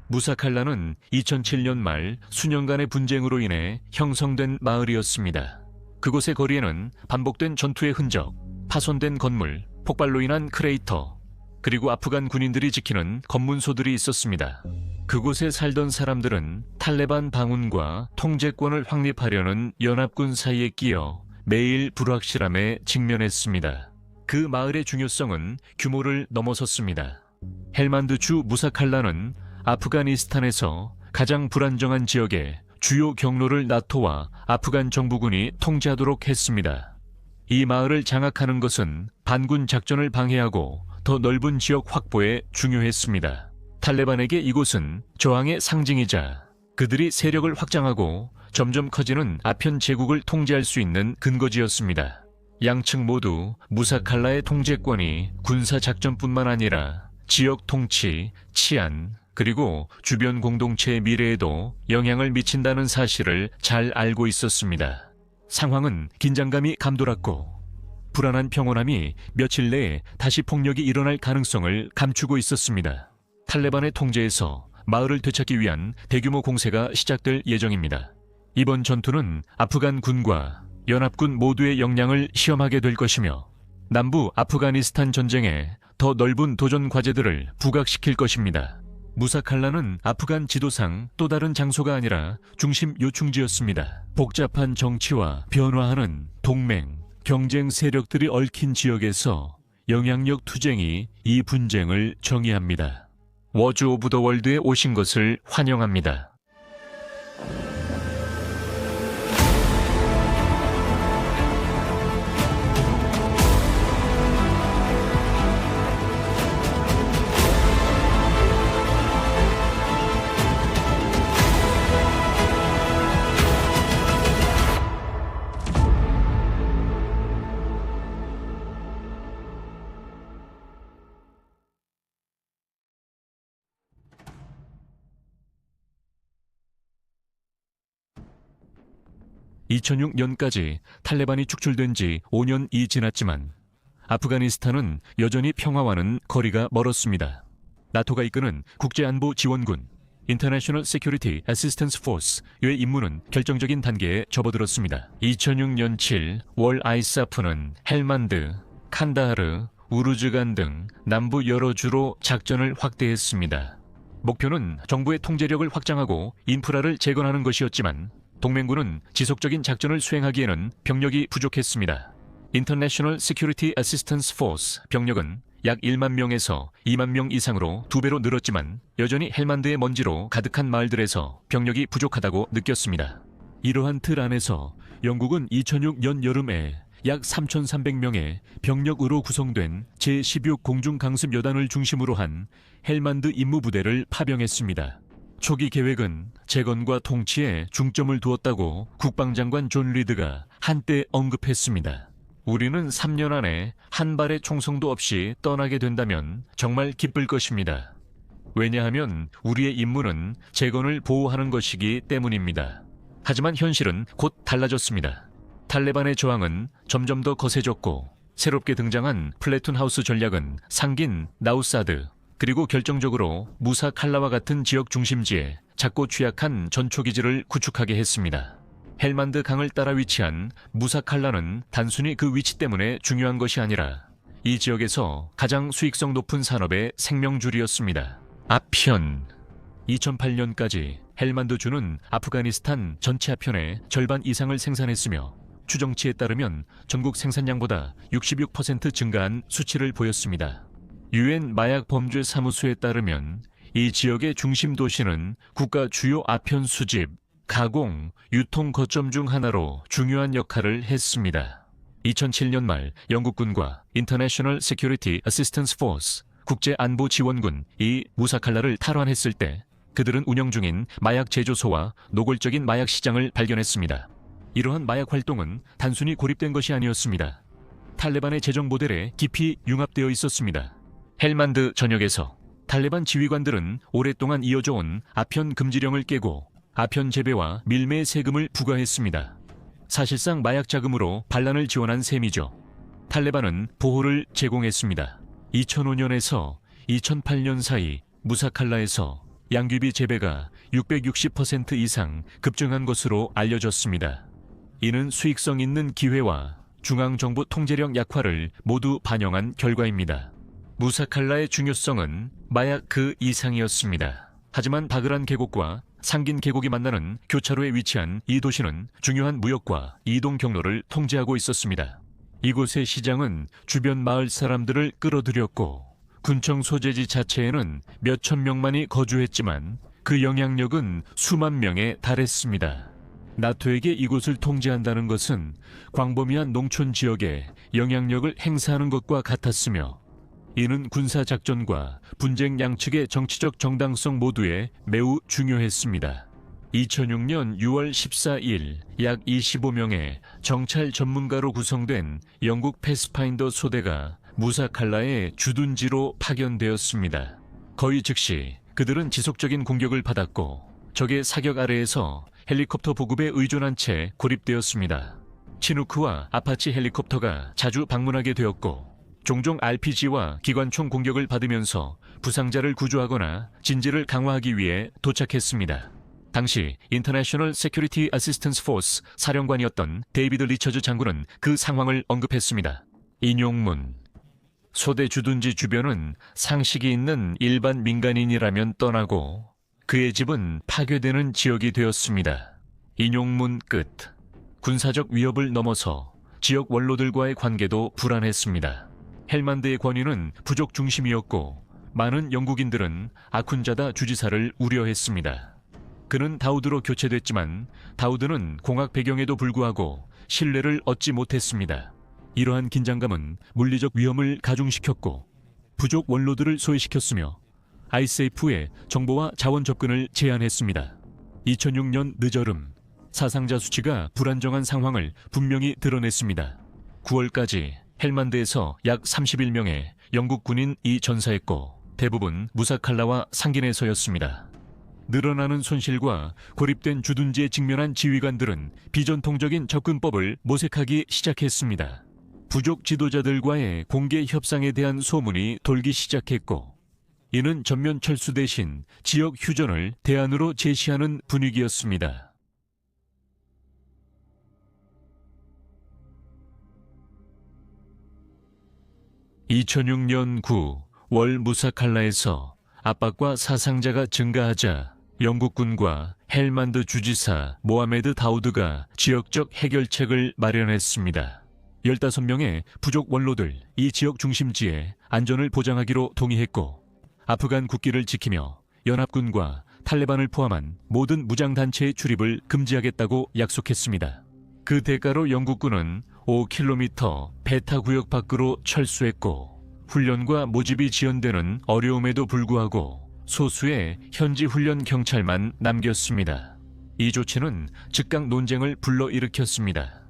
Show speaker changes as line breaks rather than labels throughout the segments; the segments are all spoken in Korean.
무사칼라는 2007년 말 수년간의 분쟁으로 인해 형성된 마을이었습니다. 그곳의 거리에는 반복된 전투의 흔적, 파손된 건물, 폭발로 인한 크레이터, 그리고 아프간 군인들이 지키는 검문소들이 있었습니다. 그곳에 살던 사람들은 탈레반 방운과 통제권을 확립하려는 연합군 사이에 끼어 매일 불확실함에 직면했습니다. 그 마을의 중요성은 규모를 넘어섰습니다. 헬만드주 무사칼라는 아프가니스탄에서 가장 불안정한 지역에 주요 경로를 나토와 아프간 정부군이 통제하도록 했습니다. 이 마을을 장악하는 것은 반군 작전을 방해하고 더 넓은 지역 확보에 중요했습니다. 탈레반에게 이곳은 저항의 상징이자 그들이 세력을 확장하고 점점 커지는 아편 제국을 통제할 수 있는 근거지였습니다. 양측 모두 무사칼라의 통제권이 군사 작전뿐만 아니라 지역 통치, 치안, 그리고 주변 공동체의 미래에도 영향을 미친다는 사실을 잘 알고 있었습니다. 상황은 긴장감이 감돌았고 불안한 평온함이 며칠 내에 다시 폭력이 일어날 가능성을 감추고 있었습니다. 탈레반의 통제에서 마을을 되찾기 위한 대규모 공세가 시작될 예정입니다. 이번 전투는 아프간 군과 연합군 모두의 역량을 시험하게 될 것이며 남부 아프가니스탄 전쟁에 더 넓은 도전 과제들을 부각시킬 것입니다. 무사칼라는 아프간 지도상 또 다른 장소가 아니라 중심 요충지였습니다. 복잡한 정치와 변화하는 동맹, 경쟁 세력들이 얽힌 지역에서 영향력 투쟁이 이 분쟁을 정의합니다. 워즈 오브 더 월드에 오신 것을 환영합니다. 2006년까지 탈레반이 축출된 지 5년이 지났지만 아프가니스탄은 여전히 평화와는 거리가 멀었습니다. 나토가 이끄는 국제안보지원군 International Security Assistance Force의 임무는 결정적인 단계에 접어들었습니다. 2006년 7 월 ISAF는 헬만드, 칸다하르, 우르즈간 등 남부 여러 주로 작전을 확대했습니다. 목표는 정부의 통제력을 확장하고 인프라를 재건하는 것이었지만 동맹군은 지속적인 작전을 수행하기에는 병력이 부족했습니다. International Security Assistance Force 병력은 약 1만 명에서 2만 명 이상으로 2배로 늘었지만 여전히 헬만드의 먼지로 가득한 마을들에서 병력이 부족하다고 느꼈습니다. 이러한 틀 안에서 영국은 2006년 여름에 약 3,300명의 병력으로 구성된 제16 공중강습여단을 중심으로 한 헬만드 임무부대를 파병했습니다. 초기 계획은 재건과 통치에 중점을 두었다고 국방장관 존 리드가 한때 언급했습니다. 우리는 3년 안에 한 발의 총성도 없이 떠나게 된다면 정말 기쁠 것입니다. 왜냐하면 우리의 임무는 재건을 보호하는 것이기 때문입니다. 하지만 현실은 곧 달라졌습니다. 탈레반의 저항은 점점 더 거세졌고 새롭게 등장한 플래툰 하우스 전략은 상긴 나우사드 그리고 결정적으로 무사 칼라와 같은 지역 중심지에 작고 취약한 전초기지를 구축하게 했습니다. 헬만드 강을 따라 위치한 무사 칼라는 단순히 그 위치 때문에 중요한 것이 아니라 이 지역에서 가장 수익성 높은 산업의 생명줄이었습니다. 아편 2008년까지 헬만드주는 아프가니스탄 전체 아편의 절반 이상을 생산했으며 추정치에 따르면 전국 생산량보다 66% 증가한 수치를 보였습니다. UN 마약 범죄 사무소에 따르면 이 지역의 중심 도시는 국가 주요 아편 수집, 가공, 유통 거점 중 하나로 중요한 역할을 했습니다. 2007년 말 영국군과 International Security Assistance Force, 국제안보지원군이 무사칼라를 탈환했을 때 그들은 운영 중인 마약 제조소와 노골적인 마약 시장을 발견했습니다. 이러한 마약 활동은 단순히 고립된 것이 아니었습니다. 탈레반의 재정 모델에 깊이 융합되어 있었습니다. 헬만드 전역에서 탈레반 지휘관들은 오랫동안 이어져온 아편 금지령을 깨고 아편 재배와 밀매의 세금을 부과했습니다. 사실상 마약 자금으로 반란을 지원한 셈이죠. 탈레반은 보호를 제공했습니다. 2005년에서 2008년 사이 무사칼라에서 양귀비 재배가 660% 이상 급증한 것으로 알려졌습니다. 이는 수익성 있는 기회와 중앙정부 통제력 약화를 모두 반영한 결과입니다. 무사칼라의 중요성은 마약 그 이상이었습니다. 하지만 바그란 계곡과 상긴 계곡이 만나는 교차로에 위치한 이 도시는 중요한 무역과 이동 경로를 통제하고 있었습니다. 이곳의 시장은 주변 마을 사람들을 끌어들였고 군청 소재지 자체에는 몇천 명만이 거주했지만 그 영향력은 수만 명에 달했습니다. 나토에게 이곳을 통제한다는 것은 광범위한 농촌 지역에 영향력을 행사하는 것과 같았으며 이는 군사작전과 분쟁 양측의 정치적 정당성 모두에 매우 중요했습니다. 2006년 6월 14일 약 25명의 정찰 전문가로 구성된 영국 패스파인더 소대가 무사칼라의 주둔지로 파견되었습니다. 거의 즉시 그들은 지속적인 공격을 받았고 적의 사격 아래에서 헬리콥터 보급에 의존한 채 고립되었습니다. 치누크와 아파치 헬리콥터가 자주 방문하게 되었고 종종 RPG와 기관총 공격을 받으면서 부상자를 구조하거나 진지를 강화하기 위해 도착했습니다. 당시 인터내셔널 세큐리티 어시스턴스 포스 사령관이었던 데이비드 리처즈 장군은 그 상황을 언급했습니다. 인용문: 소대 주둔지 주변은 상식이 있는 일반 민간인이라면 떠나고 그의 집은 파괴되는 지역이 되었습니다. 인용문 끝. 군사적 위협을 넘어서 지역 원로들과의 관계도 불안했습니다. 헬만드의 권위는 부족 중심이었고 많은 영국인들은 아쿤자다 주지사를 우려했습니다. 그는 다우드로 교체됐지만 다우드는 공학 배경에도 불구하고 신뢰를 얻지 못했습니다. 이러한 긴장감은 물리적 위험을 가중시켰고 부족 원로들을 소외시켰으며 ISAF의 정보와 자원 접근을 제한했습니다. 2006년 늦여름 사상자 수치가 불안정한 상황을 분명히 드러냈습니다. 9월까지 헬만드에서 약 31명의 영국 군인이 전사했고 대부분 무사칼라와 상긴에서였습니다. 늘어나는 손실과 고립된 주둔지에 직면한 지휘관들은 비전통적인 접근법을 모색하기 시작했습니다. 부족 지도자들과의 공개 협상에 대한 소문이 돌기 시작했고 이는 전면 철수 대신 지역 휴전을 대안으로 제시하는 분위기였습니다. 2006년 9월 무사칼라에서 압박과 사상자가 증가하자 영국군과 헬만드 주지사 모하메드 다우드가 지역적 해결책을 마련했습니다. 15명의 부족 원로들 이 지역 중심지에 안전을 보장하기로 동의했고 아프간 국기를 지키며 연합군과 탈레반을 포함한 모든 무장단체의 출입을 금지하겠다고 약속했습니다. 그 대가로 영국군은 5km 베타 구역 밖으로 철수했고 훈련과 모집이 지연되는 어려움에도 불구하고 소수의 현지 훈련 경찰만 남겼습니다. 이 조치는 즉각 논쟁을 불러일으켰습니다.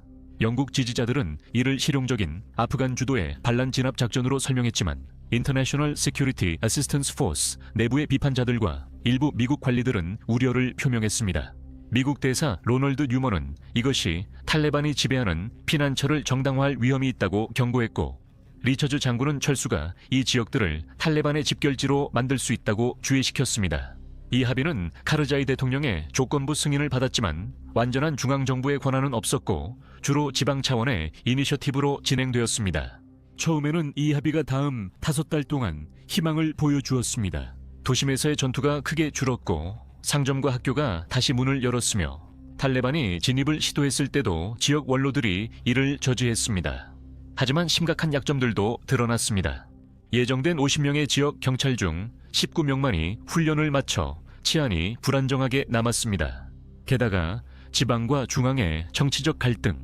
영국 지지자들은 이를 실용적인 아프간 주도의 반란 진압 작전으로 설명했지만 인터내셔널 세큐리티 어시스턴스 포스 내부의 비판자들과 일부 미국 관리들은 우려를 표명했습니다. 미국 대사 로널드 뉴먼은 이것이 탈레반이 지배하는 피난처를 정당화할 위험이 있다고 경고했고 리처즈 장군은 철수가 이 지역들을 탈레반의 집결지로 만들 수 있다고 주의시켰습니다. 이 합의는 카르자이 대통령의 조건부 승인을 받았지만 완전한 중앙정부의 권한은 없었고 주로 지방 차원의 이니셔티브로 진행되었습니다. 처음에는 이 합의가 다음 5달 동안 희망을 보여주었습니다. 도심에서의 전투가 크게 줄었고 상점과 학교가 다시 문을 열었으며 탈레반이 진입을 시도했을 때도 지역 원로들이 이를 저지했습니다. 하지만 심각한 약점들도 드러났습니다. 예정된 50명의 지역 경찰 중 19명만이 훈련을 마쳐 치안이 불안정하게 남았습니다. 게다가 지방과 중앙의 정치적 갈등,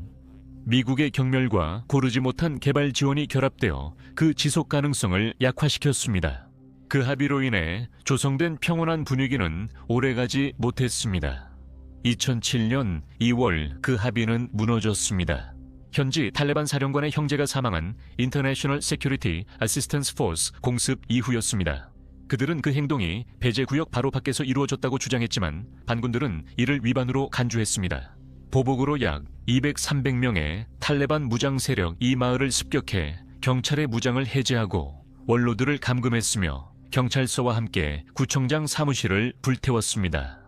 미국의 경멸과 고르지 못한 개발 지원이 결합되어 그 지속 가능성을 약화시켰습니다. 그 합의로 인해 조성된 평온한 분위기는 오래가지 못했습니다. 2007년 2월 그 합의는 무너졌습니다. 현지 탈레반 사령관의 형제가 사망한 인터내셔널 세큐리티 어시스턴스 포스 공습 이후였습니다. 그들은 그 행동이 배제구역 바로 밖에서 이루어졌다고 주장했지만 반군들은 이를 위반으로 간주했습니다. 보복으로 약 200~300명의 탈레반 무장 세력 이 마을을 습격해 경찰의 무장을 해제하고 원로들을 감금했으며 경찰서와 함께 구청장 사무실을 불태웠습니다.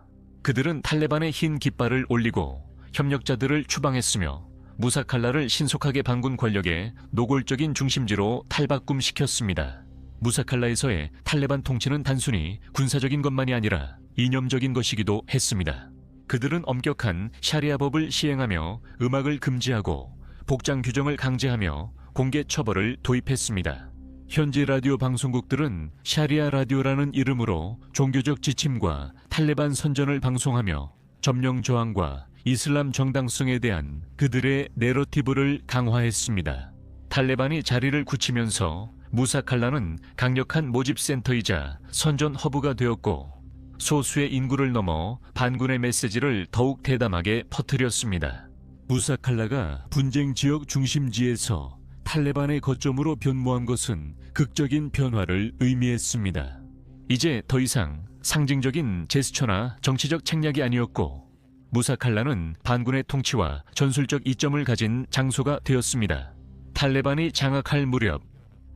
그들은 탈레반의 흰 깃발을 올리고 협력자들을 추방했으며 무사칼라를 신속하게 반군 권력의 노골적인 중심지로 탈바꿈시켰습니다. 무사칼라에서의 탈레반 통치는 단순히 군사적인 것만이 아니라 이념적인 것이기도 했습니다. 그들은 엄격한 샤리아법을 시행하며 음악을 금지하고 복장 규정을 강제하며 공개 처벌을 도입했습니다. 현지 라디오 방송국들은 샤리아 라디오라는 이름으로 종교적 지침과 탈레반 선전을 방송하며 점령 저항과 이슬람 정당성에 대한 그들의 내러티브를 강화했습니다. 탈레반이 자리를 굳히면서 무사칼라는 강력한 모집센터이자 선전 허브가 되었고 소수의 인구를 넘어 반군의 메시지를 더욱 대담하게 퍼뜨렸습니다. 무사칼라가 분쟁 지역 중심지에서 탈레반의 거점으로 변모한 것은 극적인 변화를 의미했습니다. 이제 더 이상 상징적인 제스처나 정치적 책략이 아니었고 무사칼라는 반군의 통치와 전술적 이점을 가진 장소가 되었습니다. 탈레반이 장악할 무렵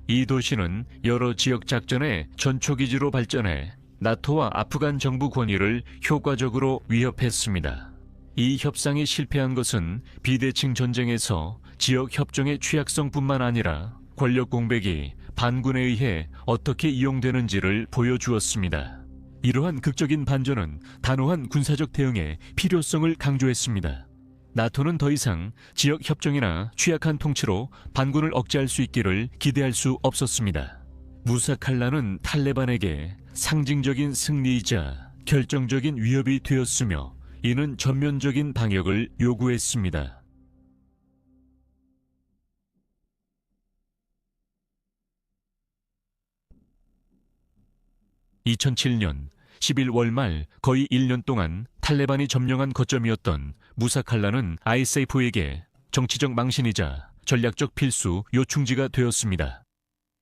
이 도시는 여러 지역 작전의 전초기지로 발전해 나토와 아프간 정부 권위를 효과적으로 위협했습니다. 이 협상이 실패한 것은 비대칭 전쟁에서 지역 협정의 취약성뿐만 아니라 권력 공백이 반군에 의해 어떻게 이용되는지를 보여주었습니다. 이러한 극적인 반전은 단호한 군사적 대응의 필요성을 강조했습니다. 나토는 더 이상 지역 협정이나 취약한 통치로 반군을 억제할 수 있기를 기대할 수 없었습니다. 무사칼라는 탈레반에게 상징적인 승리이자 결정적인 위협이 되었으며 이는 전면적인 방역을 요구했습니다. 2007년 11월 말 거의 1년 동안 탈레반이 점령한 거점이었던 무사칼라는 ISAF에게 정치적 망신이자 전략적 필수 요충지가 되었습니다.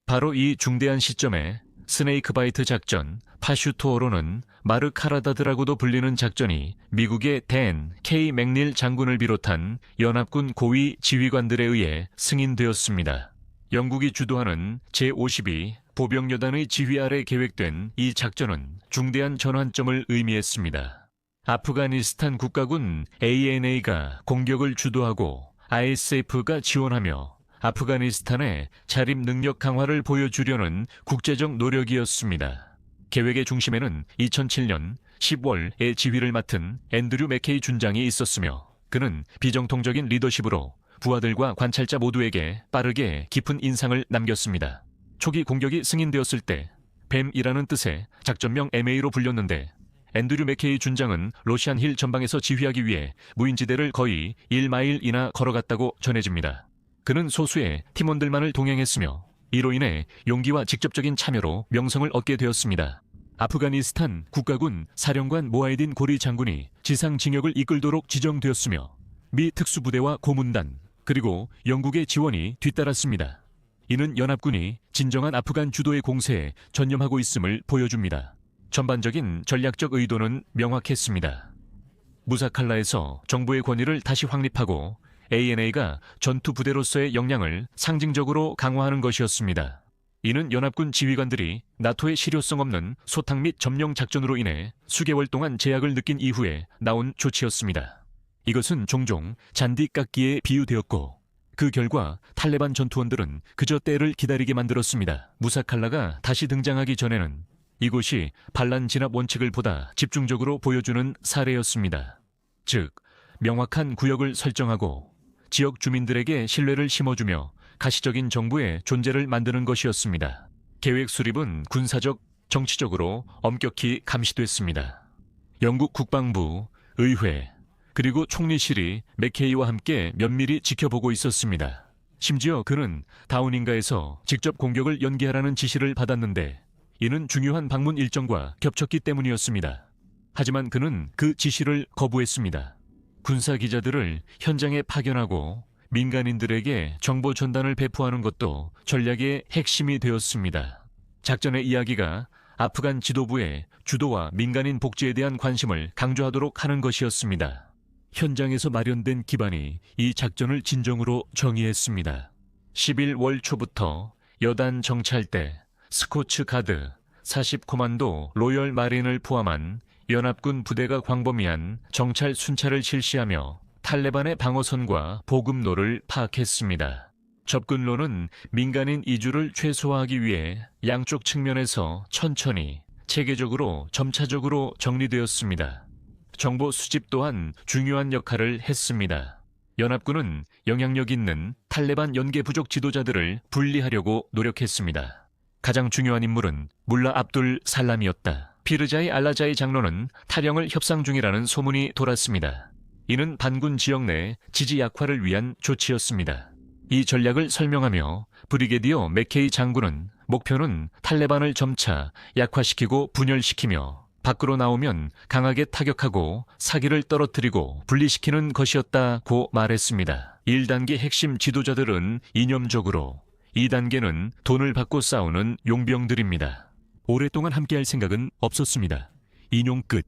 바로 이 중대한 시점에 스네이크바이트 작전, 파슈토어로는 마르카라다드라고도 불리는 작전이 미국의 댄 K 맥닐 장군을 비롯한 연합군 고위 지휘관들에 의해 승인되었습니다. 영국이 주도하는 제52 보병여단의 지휘 아래 계획된 이 작전은 중대한 전환점을 의미했습니다. 아프가니스탄 국가군 ANA가 공격을 주도하고 ISAF가 지원하며 아프가니스탄의 자립 능력 강화를 보여주려는 국제적 노력이었습니다. 계획의 중심에는 2007년 10월에 지휘를 맡은 앤드류 맥케이 준장이 있었으며 그는 비정통적인 리더십으로 부하들과 관찰자 모두에게 빠르게 깊은 인상을 남겼습니다. 초기 공격이 승인되었을 때 뱀이라는 뜻의 작전명 MA로 불렸는데 앤드류 맥케이 준장은 로시안 힐 전방에서 지휘하기 위해 무인지대를 거의 1마일이나 걸어갔다고 전해집니다. 그는 소수의 팀원들만을 동행했으며 이로 인해 용기와 직접적인 참여로 명성을 얻게 되었습니다. 아프가니스탄 국가군 사령관 모하이딘 고리 장군이 지상징역을 이끌도록 지정되었으며 미 특수부대와 고문단 그리고 영국의 지원이 뒤따랐습니다. 이는 연합군이 진정한 아프간 주도의 공세에 전념하고 있음을 보여줍니다. 전반적인 전략적 의도는 명확했습니다. 무사칼라에서 정부의 권위를 다시 확립하고 ANA가 전투 부대로서의 역량을 상징적으로 강화하는 것이었습니다. 이는 연합군 지휘관들이 나토의 실효성 없는 소탕 및 점령 작전으로 인해 수개월 동안 제약을 느낀 이후에 나온 조치였습니다. 이것은 종종 잔디 깎기에 비유되었고 그 결과 탈레반 전투원들은 그저 때를 기다리게 만들었습니다. 무사칼라가 다시 등장하기 전에는 이곳이 반란 진압 원칙을 보다 집중적으로 보여주는 사례였습니다. 즉, 명확한 구역을 설정하고 지역 주민들에게 신뢰를 심어주며 가시적인 정부의 존재를 만드는 것이었습니다. 계획 수립은 군사적, 정치적으로 엄격히 감시됐습니다. 영국 국방부, 의회, 그리고 총리실이 맥케이와 함께 면밀히 지켜보고 있었습니다. 심지어 그는 다우닝가에서 직접 공격을 연기하라는 지시를 받았는데 이는 중요한 방문 일정과 겹쳤기 때문이었습니다. 하지만 그는 그 지시를 거부했습니다. 군사 기자들을 현장에 파견하고 민간인들에게 정보 전단을 배포하는 것도 전략의 핵심이 되었습니다. 작전의 이야기가 아프간 지도부의 주도와 민간인 복지에 대한 관심을 강조하도록 하는 것이었습니다. 현장에서 마련된 기반이 이 작전을 진정으로 정의했습니다. 11월 초부터 여단 정찰대, 스코츠 가드, 40 코만도 로열 마린을 포함한 연합군 부대가 광범위한 정찰 순찰을 실시하며 탈레반의 방어선과 보급로를 파악했습니다. 접근로는 민간인 이주를 최소화하기 위해 양쪽 측면에서 천천히 체계적으로 점차적으로 정리되었습니다. 정보 수집 또한 중요한 역할을 했습니다. 연합군은 영향력 있는 탈레반 연계 부족 지도자들을 분리하려고 노력했습니다. 가장 중요한 인물은 물라 압둘 살람이었다. 피르자이 알라자이 장로는 탈영을 협상 중이라는 소문이 돌았습니다. 이는 반군 지역 내 지지 약화를 위한 조치였습니다. 이 전략을 설명하며 브리게디어 맥케이 장군은 목표는 탈레반을 점차 약화시키고 분열시키며 밖으로 나오면 강하게 타격하고 사기를 떨어뜨리고 분리시키는 것이었다고 말했습니다. 1단계 핵심 지도자들은 이념적으로, 2단계는 돈을 받고 싸우는 용병들입니다. 오랫동안 함께할 생각은 없었습니다. 인용 끝.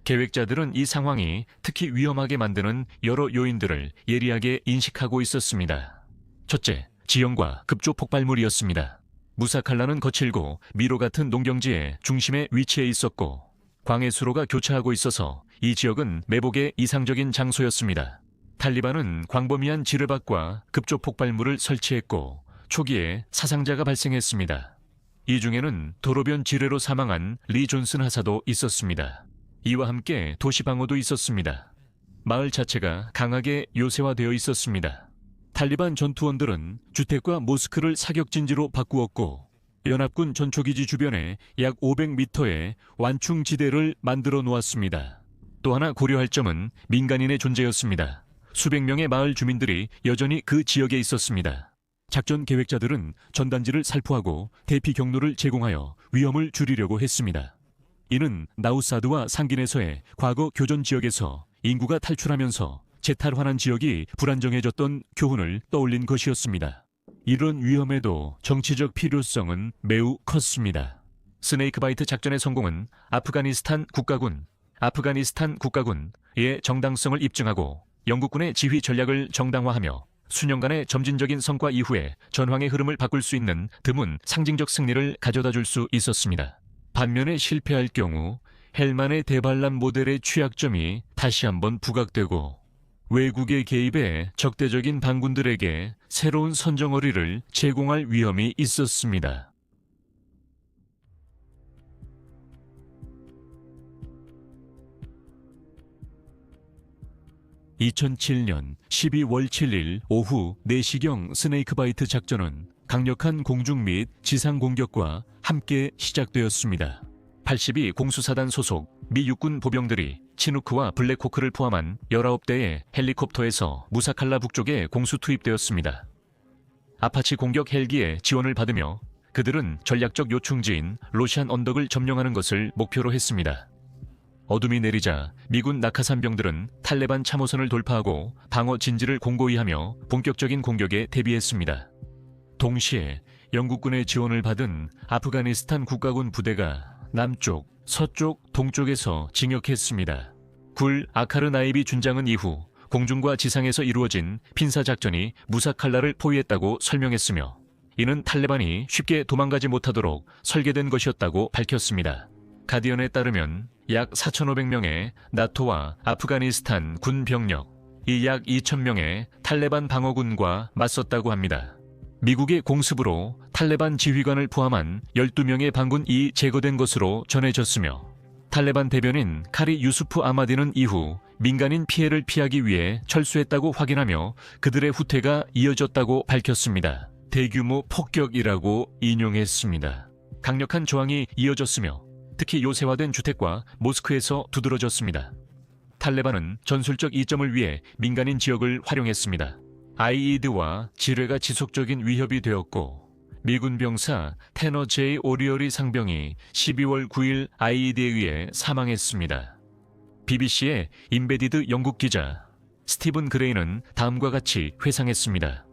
계획자들은 이 상황이 특히 위험하게 만드는 여러 요인들을 예리하게 인식하고 있었습니다. 첫째, 지형과 급조 폭발물이었습니다. 무사칼라는 거칠고 미로 같은 농경지의 중심에 위치해 있었고 광해수로가 교차하고 있어서 이 지역은 매복의 이상적인 장소였습니다. 탈리반은 광범위한 지뢰밭과 급조 폭발물을 설치했고 초기에 사상자가 발생했습니다. 이 중에는 도로변 지뢰로 사망한 리 존슨 하사도 있었습니다. 이와 함께 도시 방어도 있었습니다. 마을 자체가 강하게 요새화되어 있었습니다. 탈리반 전투원들은 주택과 모스크를 사격진지로 바꾸었고 연합군 전초기지 주변에 약 500m의 완충지대를 만들어 놓았습니다. 또 하나 고려할 점은 민간인의 존재였습니다. 수백 명의 마을 주민들이 여전히 그 지역에 있었습니다. 작전 계획자들은 전단지를 살포하고 대피 경로를 제공하여 위험을 줄이려고 했습니다. 이는 나우사드와 상긴에서의 과거 교전 지역에서 인구가 탈출하면서 재탈환한 지역이 불안정해졌던 교훈을 떠올린 것이었습니다. 이런 위험에도 정치적 필요성은 매우 컸습니다. 스네이크바이트 작전의 성공은 아프가니스탄 국가군의 정당성을 입증하고 영국군의 지휘 전략을 정당화하며 수년간의 점진적인 성과 이후에 전황의 흐름을 바꿀 수 있는 드문 상징적 승리를 가져다 줄 수 있었습니다. 반면에 실패할 경우 헬만의 대반란 모델의 취약점이 다시 한번 부각되고 외국의 개입에 적대적인 반군들에게 새로운 선정어리를 제공할 위험이 있었습니다. (2007년 12월 7일) 오후 4시경 스네이크바이트 작전은 강력한 공중 및 지상 공격과 함께 시작되었습니다. 82 공수사단 소속 미 육군 보병들이 치누크와 블랙호크를 포함한 19대의 헬리콥터에서 무사칼라 북쪽에 공수 투입되었습니다. 아파치 공격 헬기의 지원을 받으며 그들은 전략적 요충지인 로시안 언덕을 점령하는 것을 목표로 했습니다. 어둠이 내리자 미군 낙하산병들은 탈레반 참호선을 돌파하고 방어 진지를 공고히 하며 본격적인 공격에 대비했습니다. 동시에 영국군의 지원을 받은 아프가니스탄 국가군 부대가 남쪽, 서쪽, 동쪽에서 진격했습니다. 굴 아카르 나이비 준장은 이후 공중과 지상에서 이루어진 핀사작전이 무사칼라를 포위했다고 설명했으며 이는 탈레반이 쉽게 도망가지 못하도록 설계된 것이었다고 밝혔습니다. 가디언에 따르면 약 4,500명의 나토와 아프가니스탄 군 병력, 이 약 2,000명의 탈레반 방어군과 맞섰다고 합니다. 미국의 공습으로 탈레반 지휘관을 포함한 12명의 반군이 제거된 것으로 전해졌으며 탈레반 대변인 카리 유수프 아마디는 이후 민간인 피해를 피하기 위해 철수했다고 확인하며 그들의 후퇴가 이어졌다고 밝혔습니다. 대규모 폭격이라고 인용했습니다. 강력한 저항이 이어졌으며 특히 요새화된 주택과 모스크에서 두드러졌습니다. 탈레반은 전술적 이점을 위해 민간인 지역을 활용했습니다. 아이이드와 지뢰가 지속적인 위협이 되었고 미군 병사 테너 제이 오리어리 상병이 12월 9일 아이이드에 의해 사망했습니다. BBC의 임베디드 영국 기자 스티븐 그레이는 다음과 같이 회상했습니다.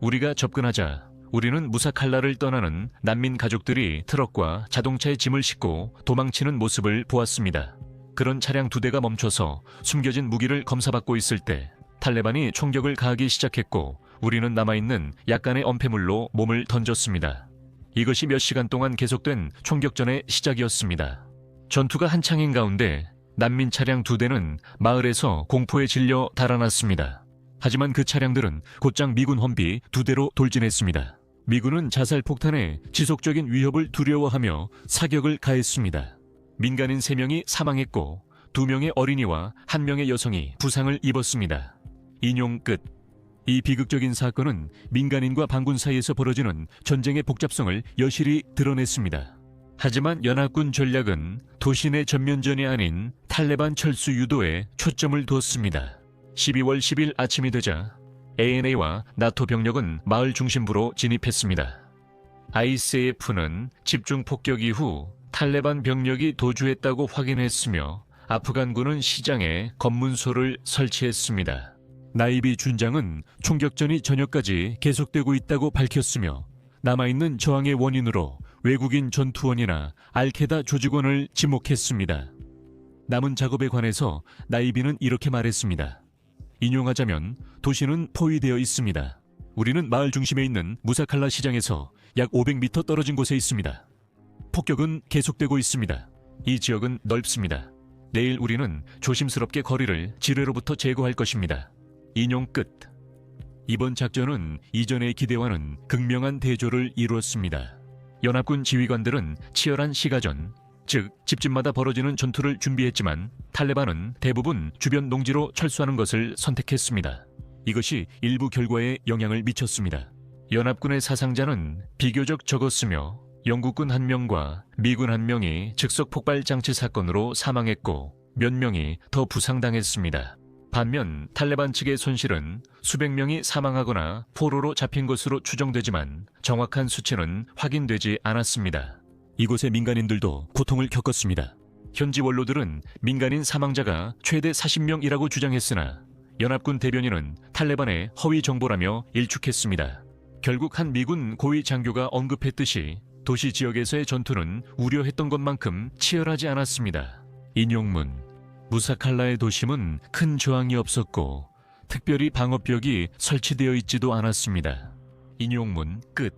우리가 접근하자 우리는 무사칼라를 떠나는 난민 가족들이 트럭과 자동차에 짐을 싣고 도망치는 모습을 보았습니다. 그런 차량 2대가 멈춰서 숨겨진 무기를 검사받고 있을 때 탈레반이 총격을 가하기 시작했고 우리는 남아있는 약간의 엄폐물로 몸을 던졌습니다. 이것이 몇 시간 동안 계속된 총격전의 시작이었습니다. 전투가 한창인 가운데 난민 차량 2대는 마을에서 공포에 질려 달아났습니다. 하지만 그 차량들은 곧장 미군 험비 2대로 돌진했습니다. 미군은 자살 폭탄에 지속적인 위협을 두려워하며 사격을 가했습니다. 민간인 3명이 사망했고 2명의 어린이와 1명의 여성이 부상을 입었습니다. 인용 끝. 이 비극적인 사건은 민간인과 반군 사이에서 벌어지는 전쟁의 복잡성을 여실히 드러냈습니다. 하지만 연합군 전략은 도시 내 전면전이 아닌 탈레반 철수 유도에 초점을 두었습니다. 12월 10일 아침이 되자 ANA와 나토 병력은 마을 중심부로 진입했습니다. ISAF는 집중 폭격 이후 탈레반 병력이 도주했다고 확인했으며 아프간군은 시장에 검문소를 설치했습니다. 나이비 준장은 총격전이 저녁까지 계속되고 있다고 밝혔으며 남아있는 저항의 원인으로 외국인 전투원이나 알케다 조직원을 지목했습니다. 남은 작업에 관해서 나이비는 이렇게 말했습니다. 인용하자면 도시는 포위되어 있습니다. 우리는 마을 중심에 있는 무사칼라 시장에서 약 500m 떨어진 곳에 있습니다. 폭격은 계속되고 있습니다. 이 지역은 넓습니다. 내일 우리는 조심스럽게 거리를 지뢰로부터 제거할 것입니다. 인용 끝. 이번 작전은 이전의 기대와는 극명한 대조를 이루었습니다. 연합군 지휘관들은 치열한 시가전, 즉 집집마다 벌어지는 전투를 준비했지만 탈레반은 대부분 주변 농지로 철수하는 것을 선택했습니다. 이것이 일부 결과에 영향을 미쳤습니다. 연합군의 사상자는 비교적 적었으며 영국군 1명과 미군 1명이 즉석 폭발 장치 사건으로 사망했고 몇 명이 더 부상당했습니다. 반면 탈레반 측의 손실은 수백 명이 사망하거나 포로로 잡힌 것으로 추정되지만 정확한 수치는 확인되지 않았습니다. 이곳의 민간인들도 고통을 겪었습니다. 현지 원로들은 민간인 사망자가 최대 40명이라고 주장했으나 연합군 대변인은 탈레반의 허위 정보라며 일축했습니다. 결국 한 미군 고위 장교가 언급했듯이 도시 지역에서의 전투는 우려했던 것만큼 치열하지 않았습니다. 인용문. 무사칼라의 도심은 큰 저항이 없었고 특별히 방어벽이 설치되어 있지도 않았습니다. 인용문 끝.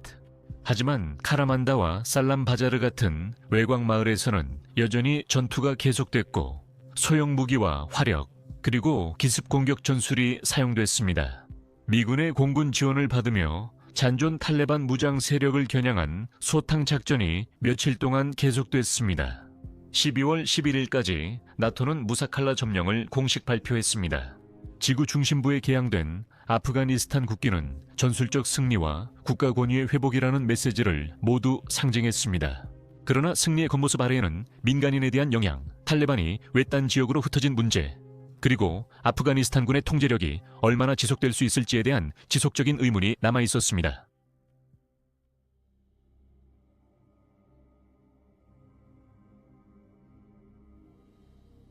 하지만 카라만다와 살람바자르 같은 외곽 마을에서는 여전히 전투가 계속됐고 소형 무기와 화력 그리고 기습 공격 전술이 사용됐습니다. 미군의 공군 지원을 받으며 잔존 탈레반 무장 세력을 겨냥한 소탕 작전이 며칠 동안 계속됐습니다. 12월 11일까지 나토는 무사칼라 점령을 공식 발표했습니다. 지구 중심부에 개양된 아프가니스탄 국기는 전술적 승리와 국가 권위의 회복이라는 메시지를 모두 상징했습니다. 그러나 승리의 겉모습 아래에는 민간인에 대한 영향, 탈레반이 외딴 지역으로 흩어진 문제, 그리고 아프가니스탄군의 통제력이 얼마나 지속될 수 있을지에 대한 지속적인 의문이 남아 있었습니다.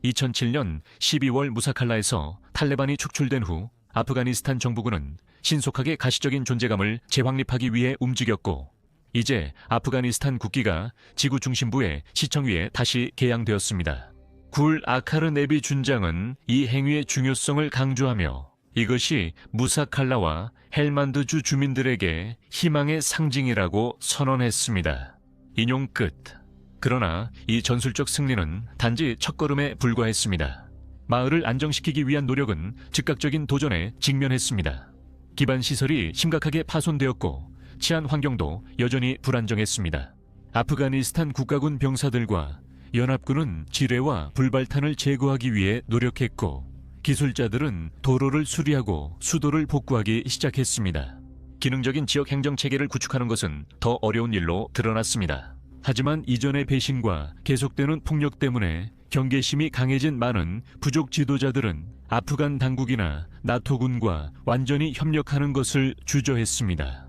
2007년 12월 무사칼라에서 탈레반이 축출된 후 아프가니스탄 정부군은 신속하게 가시적인 존재감을 재확립하기 위해 움직였고 이제 아프가니스탄 국기가 지구 중심부의 시청 위에 다시 개양되었습니다. 굴 아카르 네비 준장은 이 행위의 중요성을 강조하며 이것이 무사칼라와 헬만드주 주민들에게 희망의 상징이라고 선언했습니다. 인용 끝. 그러나 이 전술적 승리는 단지 첫걸음에 불과했습니다. 마을을 안정시키기 위한 노력은 즉각적인 도전에 직면했습니다. 기반 시설이 심각하게 파손되었고 치안 환경도 여전히 불안정했습니다. 아프가니스탄 국가군 병사들과 연합군은 지뢰와 불발탄을 제거하기 위해 노력했고 기술자들은 도로를 수리하고 수도를 복구하기 시작했습니다. 기능적인 지역 행정 체계를 구축하는 것은 더 어려운 일로 드러났습니다. 하지만 이전의 배신과 계속되는 폭력 때문에 경계심이 강해진 많은 부족 지도자들은 아프간 당국이나 나토군과 완전히 협력하는 것을 주저했습니다.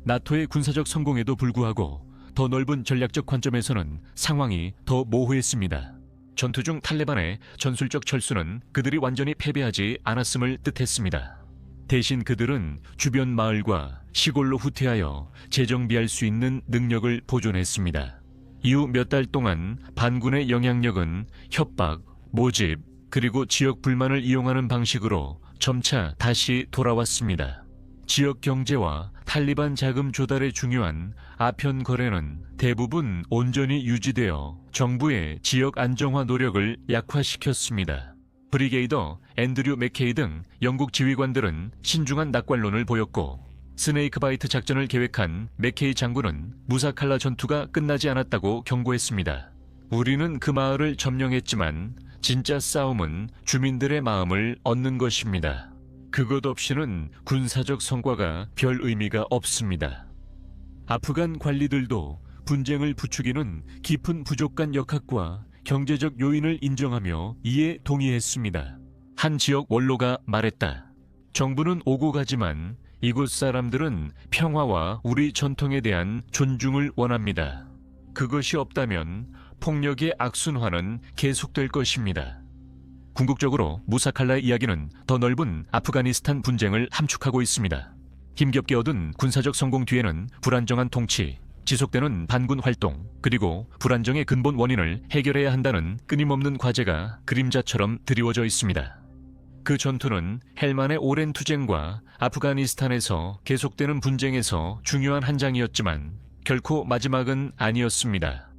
나토의 군사적 성공에도 불구하고 더 넓은 전략적 관점에서는 상황이 더 모호했습니다. 전투 중 탈레반의 전술적 철수는 그들이 완전히 패배하지 않았음을 뜻했습니다. 대신 그들은 주변 마을과 시골로 후퇴하여 재정비할 수 있는 능력을 보존했습니다. 이후 몇 달 동안 반군의 영향력은 협박, 모집, 그리고 지역 불만을 이용하는 방식으로 점차 다시 돌아왔습니다. 지역 경제와 탈리반 자금 조달에 중요한 아편 거래는 대부분 온전히 유지되어 정부의 지역 안정화 노력을 약화시켰습니다. 브리게이더 앤드류 맥케이 등 영국 지휘관들은 신중한 낙관론을 보였고, 스네이크바이트 작전을 계획한 맥케이 장군은 무사칼라 전투가 끝나지 않았다고 경고했습니다. 우리는 그 마을을 점령했지만 진짜 싸움은 주민들의 마음을 얻는 것입니다. 그것 없이는 군사적 성과가 별 의미가 없습니다. 아프간 관리들도 분쟁을 부추기는 깊은 부족간 역학과 경제적 요인을 인정하며 이에 동의했습니다. 한 지역 원로가 말했다. 정부는 오고 가지만 이곳 사람들은 평화와 우리 전통에 대한 존중을 원합니다. 그것이 없다면 폭력의 악순환은 계속될 것입니다. 궁극적으로 무사칼라의 이야기는 더 넓은 아프가니스탄 분쟁을 함축하고 있습니다. 힘겹게 얻은 군사적 성공 뒤에는 불안정한 통치, 지속되는 반군 활동, 그리고 불안정의 근본 원인을 해결해야 한다는 끊임없는 과제가 그림자처럼 드리워져 있습니다. 그 전투는 헬만의 오랜 투쟁과 아프가니스탄에서 계속되는 분쟁에서 중요한 한 장이었지만 결코 마지막은 아니었습니다.